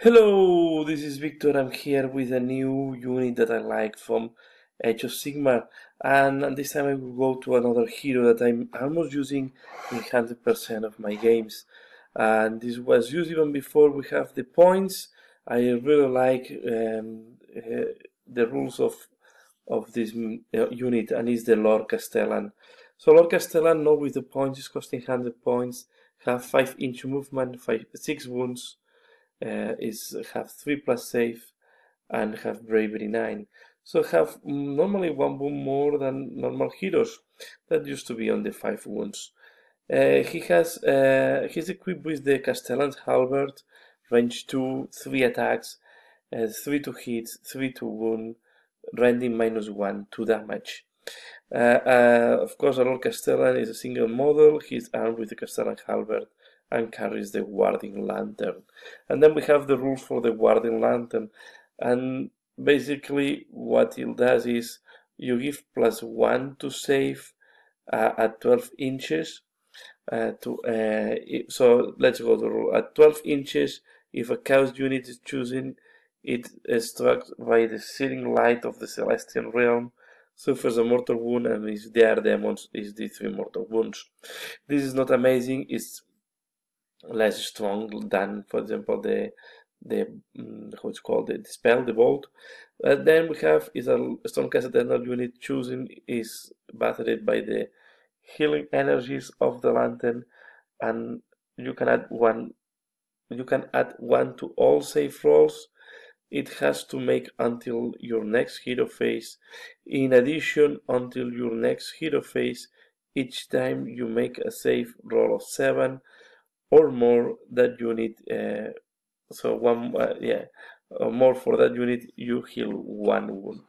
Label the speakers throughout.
Speaker 1: Hello, this is Victor. I'm here with a new unit that I like from Age of Sigmar, and this time I will go to another hero that I'm almost using in 100% of my games. And this was used even before we have the points. I really like the rules of this unit, and it's the Lord Castellan. So Lord Castellan, now with the points, is costing 100 points, have 5-inch movement, 6 wounds. Is have 3 plus save and have bravery 9. So have normally 1 wound more than normal heroes. That used to be on the 5 wounds. He's equipped with the Castellan's Halberd, range 2, 3 attacks, 3 to hit, 3 to wound, rending -1, 2 damage. Of course, Lord Castellan is a single model. He's armed with the Castellan Halberd and carries the Warding Lantern. And then we have the rules for the Warding Lantern. And basically, what it does is you give +1 to save at 12 inches. So let's go to the rule. At 12 inches, if a chaos unit is chosen, it is struck by the searing light of the celestial realm, suffers a mortal wound, and if they are demons, is the 3 mortal wounds. This is not amazing. It's less strong than, for example, the how it's called, the spell, the bolt. Then we have is a Stormcast Eternals unit chosen is battered by the healing energies of the lantern, and you can add one. You can add 1 to all save rolls. It has to make until your next hero phase. In addition, until your next hero phase, each time you make a save roll of 7 or more, that unit more for that unit, you heal 1 wound.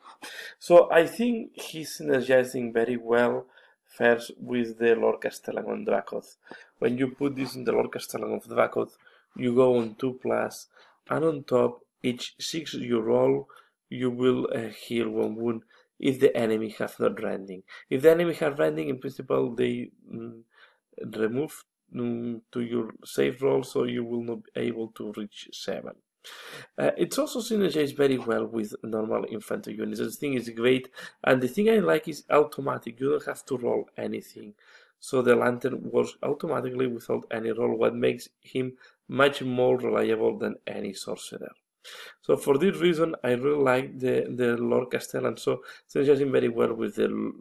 Speaker 1: So I think he's synergizing very well first with the Lord Castellan on Dracoth. When you put this in the Lord Castellan of Dracoth, you go on 2+, and on top, each 6 you roll, you will heal 1 wound if the enemy have not rending. If the enemy have rending, in principle, they remove to your save roll, so you will not be able to reach 7. It's also synergized very well with normal infantry units. The thing is great, and the thing I like is automatic. You don't have to roll anything, so the lantern works automatically without any roll, what makes him much more reliable than any sorcerer. So for this reason, I really like the Lord Castellan. So synergizing very well with the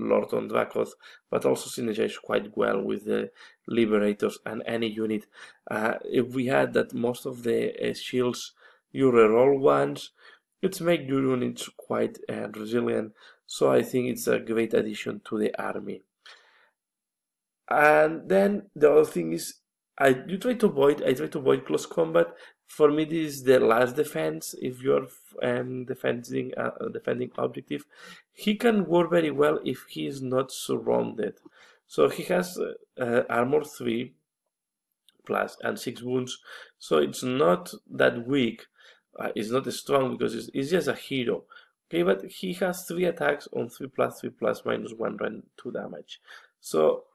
Speaker 1: Lord on Dracoth, but also synergize quite well with the Liberators and any unit. If we had that most of the shields you reroll once, it's make your units quite resilient. So I think it's a great addition to the army. And then the other thing is, I try to avoid close combat. For me, this is the last defense. If you're defending objective, he can work very well if he is not surrounded. So he has armor 3 plus and 6 wounds, so it's not that weak. It's not strong because it's just a hero. Okay, but he has 3 attacks on 3+3+ -1 rend 2 damage. So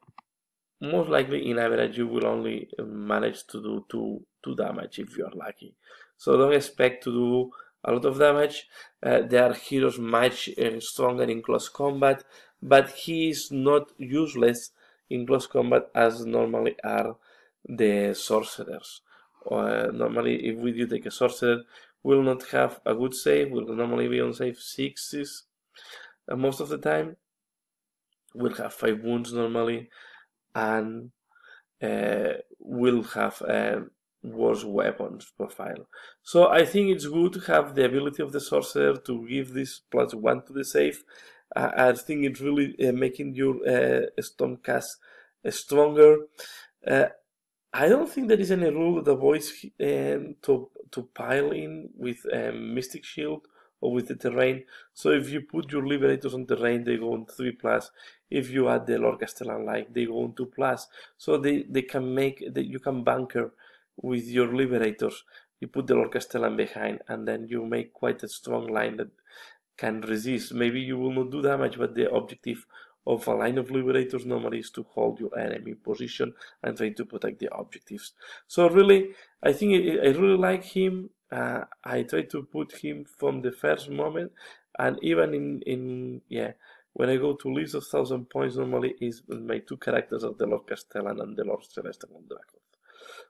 Speaker 1: most likely in average you will only manage to do two damage if you are lucky. So don't expect to do a lot of damage. There are heroes much stronger in close combat, but he is not useless in close combat as normally are the sorcerers. Normally, if we do take a sorcerer, will not have a good save, will normally be on save 6s most of the time, will have 5 wounds normally, and will have a worse weapons profile. So I think it's good to have the ability of the sorcerer to give this +1 to the save. I think it's really making your Stormcast stronger. I don't think there is any rule that avoids to pile in with Mystic Shield or with the terrain. So if you put your Liberators on terrain, they go on 3+. If you add the Lord Castellan like, they go on 2+. So they can make that you can bunker with your Liberators. You put the Lord Castellan behind, and then you make quite a strong line that can resist. Maybe you will not do damage, but the objective of a line of liberators normally is to hold your enemy position and try to protect the objectives. So really, I think I really like him. I try to put him from the first moment, and even in when I go to list of 1,000 points, normally is my two characters are the Lord Castellan and the Lord Celestial Dragon.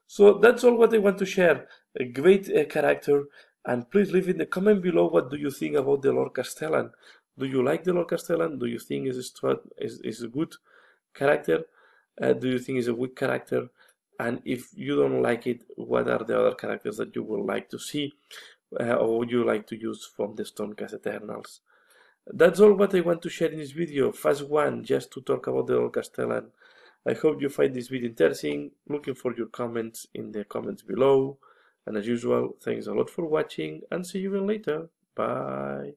Speaker 1: So that's all what I want to share. A great character, and please leave in the comment below what do you think about the Lord Castellan. Do you like the Lord Castellan? Do you think is a good character? Do you think is a weak character? And if you don't like it, what are the other characters that you would like to see or would you like to use from the Stormcast Eternals? That's all what I want to share in this video. Fast one, just to talk about the Lord Castellan. I hope you find this video interesting. Looking for your comments in the comments below. And as usual, thanks a lot for watching and see you again later. Bye.